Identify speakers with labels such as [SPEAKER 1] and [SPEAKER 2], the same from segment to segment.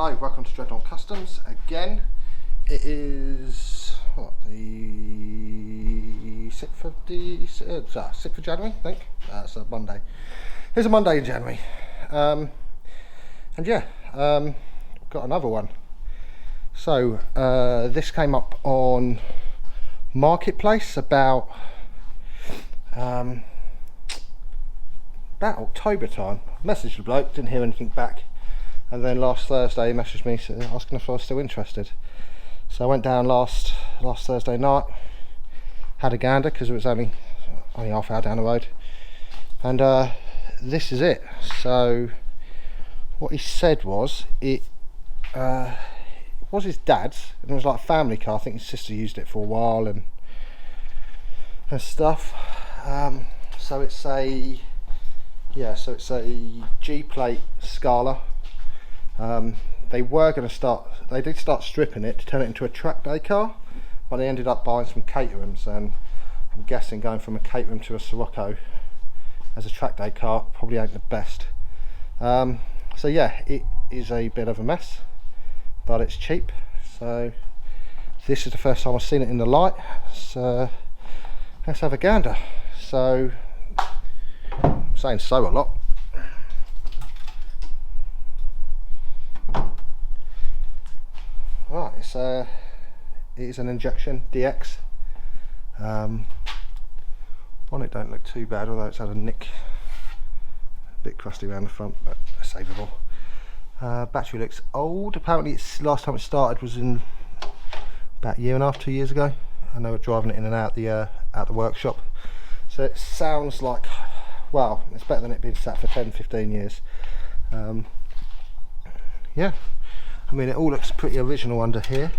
[SPEAKER 1] Hello, welcome to Dreadnought Customs again. It is what, the 6th of January, I think. It's a Monday. It's a Monday in January. And yeah, got another one. So this came up on Marketplace about October time. Messaged the bloke, didn't hear anything back. And then last Thursday he messaged me asking if I was still interested. So I went down last Thursday night, had a gander because it was only half hour down the road. And this is it. So what he said was it was his dad's, and it was like a family car. I think his sister used it for a while and stuff. So it's a G-plate Scala. They did start stripping it to turn it into a track day car, but they ended up buying some caterhams, and I'm guessing going from a caterham to a Scirocco as a track day car probably ain't the best. So yeah, it is a bit of a mess, but it's cheap. So this is the first time I've seen it in the light, so let's have a gander. So I'm saying so a lot. Right, it is an injection DX. Bonnet don't look too bad, although it's had a nick, a bit crusty around the front, but savable. Battery looks old. Apparently, last time it started was in about a year and a half, 2 years ago. I know we're driving it in and out the workshop, so it sounds like, well, it's better than it being sat for 10-15 years. Yeah. I mean, it all looks pretty original under here.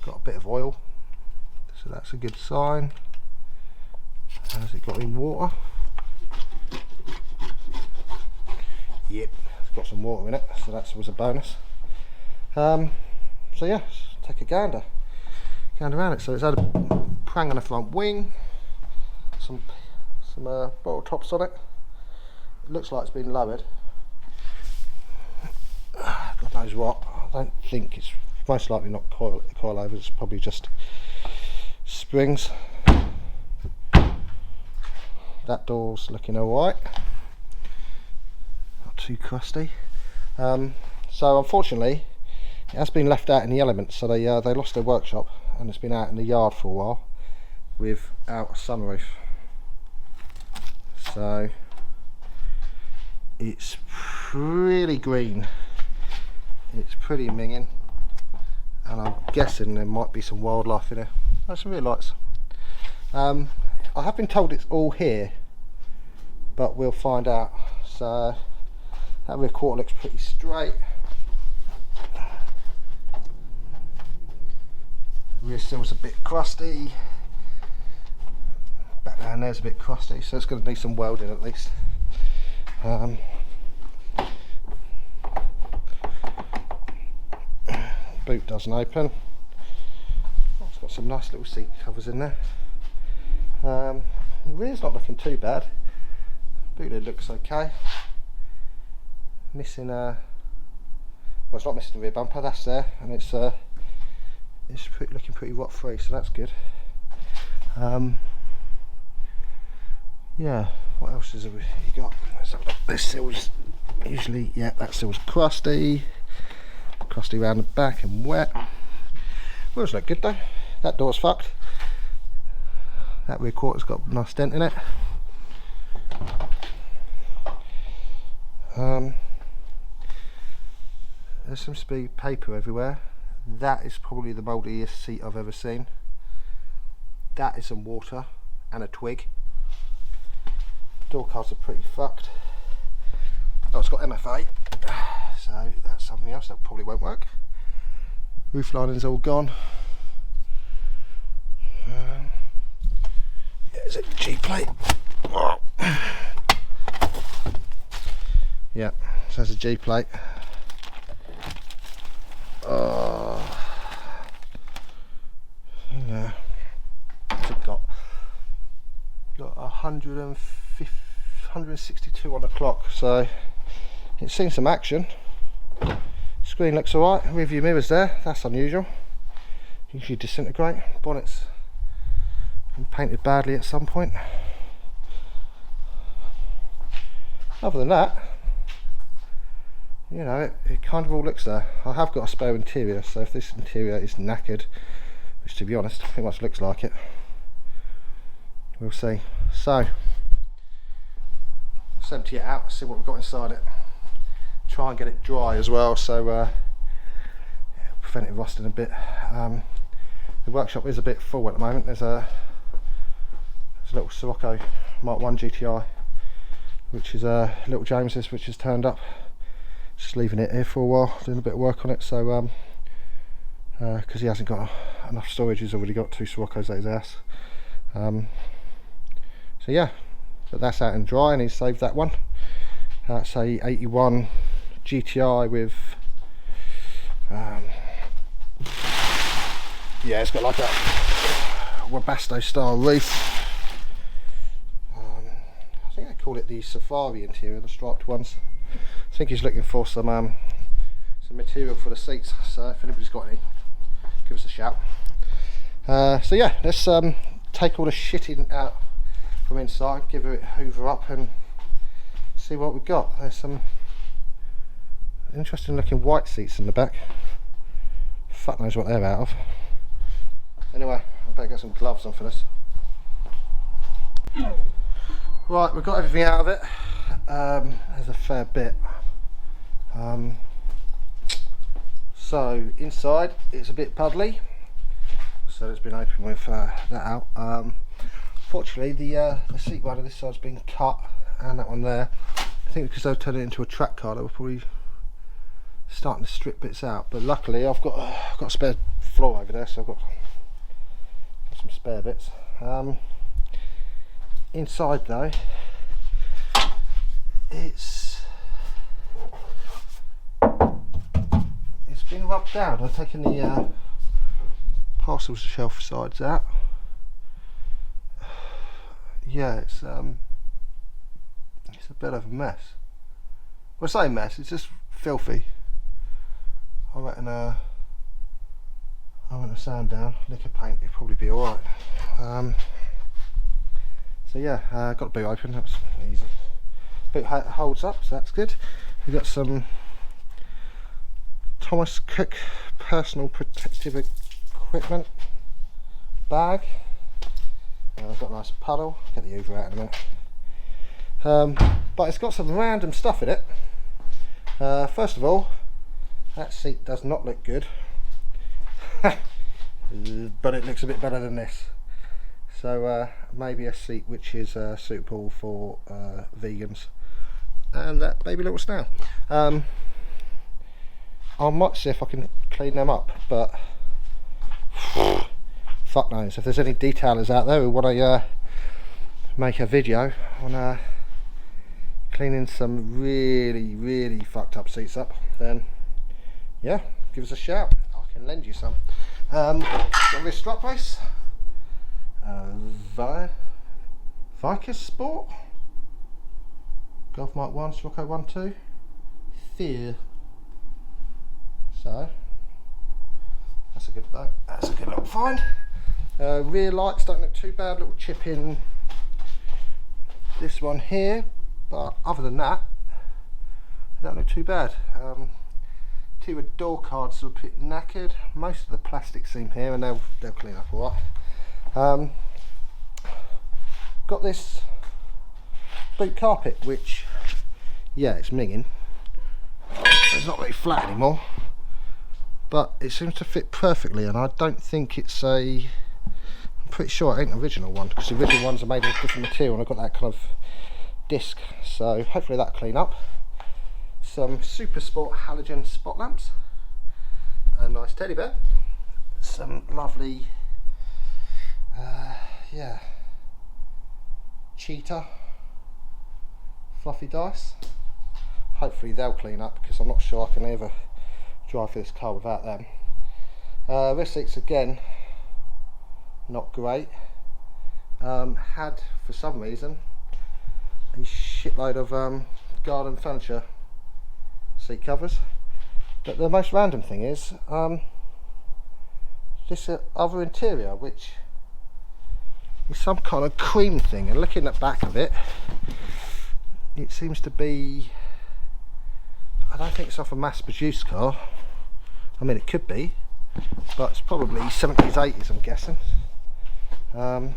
[SPEAKER 1] Got a bit of oil, so that's a good sign. Has it got any water? Yep, it's got some water in it, so that was a bonus. So yeah, let's take a gander around it. So it's had a prang on the front wing, some bottle tops on it. It looks like it's been lowered. God knows what. I don't think it's most likely not coilovers. It's probably just springs. That door's looking alright, not too crusty. So unfortunately it has been left out in the elements, so they lost their workshop and it's been out in the yard for a while without a sunroof. So it's really green. It's pretty minging, and I'm guessing there might be some wildlife in there. Oh, some real lights. I have been told it's all here, but we'll find out. So that rear quarter looks pretty straight. Rear still's a bit crusty. Back down there's a bit crusty, so it's going to need some welding at least. Boot doesn't open. Oh, it's got some nice little seat covers in there. The rear's not looking too bad. Boot lid looks okay. Missing well, it's not missing the rear bumper, that's there, and it's looking pretty rot free, so that's good. Yeah, what else is there you got? This sill's usually, yeah, that sill's crusty around the back and wet. Wheels look good though. That door's fucked. That rear quarter's got a nice dent in it. There seems to be paper everywhere. That is probably the mouldiest seat I've ever seen. That is some water and a twig. Door cards are pretty fucked. Oh, it's got MFA, so that's something else that probably won't work. Roof lining's all gone. There's a G-plate. Yeah, so there's a G-plate. Yeah, what's it got? Got 162 on the clock, so it's seen some action. Screen looks alright. Rearview mirrors there, that's unusual. Usually disintegrate. Bonnet's been painted badly at some point. Other than that, you know, it kind of all looks there. I have got a spare interior, so if this interior is knackered, which to be honest pretty much looks like it, we'll see. So let's empty it out, see what we've got inside it. Try and get it dry as well, so prevent it rusting a bit. The workshop is a bit full at the moment. There's a little Scirocco Mk2 GTI, which is little James's, which has turned up. Just leaving it here for a while, doing a bit of work on it. So because he hasn't got enough storage, he's already got 2 Siroccos at his house. So yeah, but that's out and dry, and he's saved that one. That's a 81 GTI with yeah, it's got like a Webasto style roof. I think they call it the Safari interior, the striped ones. I think he's looking for some material for the seats, so if anybody's got any, give us a shout. So yeah, let's take all the shitting out from inside, give it a hoover up and see what we've got. There's some interesting looking white seats in the back. Fuck knows what they're out of. Anyway, I better get some gloves on for this. Right, we've got everything out of it. There's a fair bit. So inside it's a bit puddly, so it's been open with that out. Fortunately the seat one on this side's been cut, and that one there, I think because they've turned it into a track car, they were probably starting to strip bits out, but luckily I've got a spare floor over there, so I've got some spare bits. Inside though, it's been rubbed down. I've taken the parcels shelf sides out. Yeah, it's a bit of a mess. Well, I say mess, it's just filthy. I reckon I went to sand down, lick of paint, it'd probably be alright. So yeah, got the boot open, that was easy. Boot holds up, so that's good. We've got some Thomas Cook personal protective equipment bag. I've got a nice puddle, get the Hoover out in a minute. But it's got some random stuff in it. First of all, that seat does not look good, but it looks a bit better than this. So maybe a seat which is suitable for vegans and that baby little snail. I might see if I can clean them up, but fuck knows. If there's any detailers out there who want to make a video on cleaning some really fucked up seats up, then yeah, give us a shout. I can lend you some. Got this strap brace, Vickers Sport, Golf Mk2 Scirocco Mk2 Fear. So that's a good little find. Rear lights don't look too bad, little chip in this one here, but other than that, they don't look too bad. Two of door cards are a bit knackered. Most of the plastic seam here, and they'll clean up alright. Got this boot carpet, which, yeah, it's minging. It's not really flat anymore, but it seems to fit perfectly, and I don't think it's I'm pretty sure it ain't an original one, because the original ones are made of different material, and I've got that kind of disc, so hopefully that'll clean up. Some Super Sport halogen spot lamps, a nice teddy bear, some lovely yeah, cheetah fluffy dice. Hopefully they'll clean up, because I'm not sure I can ever drive this car without them. Rear seats again, not great. Had for some reason a shitload of garden furniture seat covers, But the most random thing is this other interior, which is some kind of cream thing, and looking at the back of it, it seems to be, I don't think it's off a mass produced car. I mean, it could be, but it's probably 70s, 80s, I'm guessing. I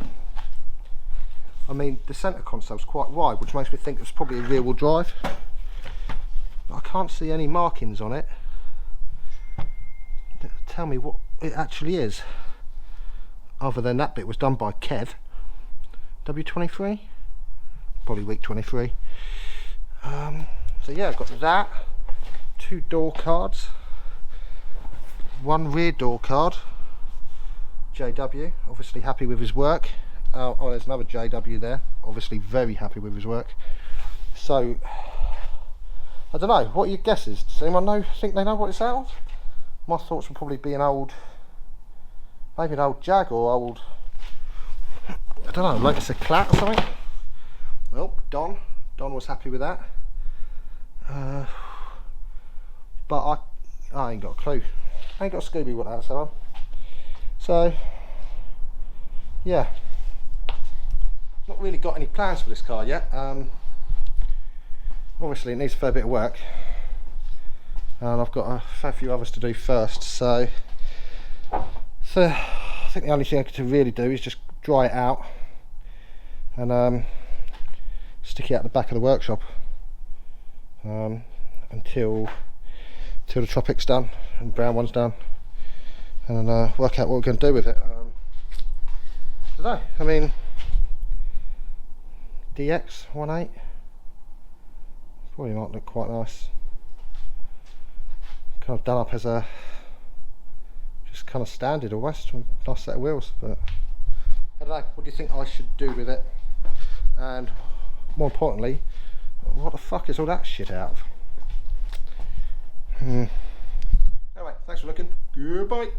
[SPEAKER 1] mean, the centre console's quite wide, which makes me think it's probably a rear wheel drive, but I can't see any markings on it that tell me what it actually is, other than that bit was done by Kev W23, probably week 23. So yeah, I've got that, 2 door cards, 1 rear door card, JW, obviously happy with his work. Oh, there's another JW there, obviously very happy with his work. So I don't know, what are your guesses? Does anyone think they know what it's out of? My thoughts would probably be an old, maybe an old Jag, or old, I don't know, like it's a Clat or something. Well, Don was happy with that. But I ain't got a clue. I ain't got a Scooby what that's on. So yeah, not really got any plans for this car yet. Obviously it needs a fair bit of work, and I've got a fair few others to do first, so I think the only thing I could really do is just dry it out and stick it out the back of the workshop until the Tropic's done and the brown one's done, and work out what we're going to do with it. I don't know, I mean, DX 1.8 probably might look quite nice, kind of done up as a just kind of standard almost, nice set of wheels. But I don't know, what do you think I should do with it, and more importantly, what the fuck is all that shit out of? Anyway, thanks for looking, goodbye.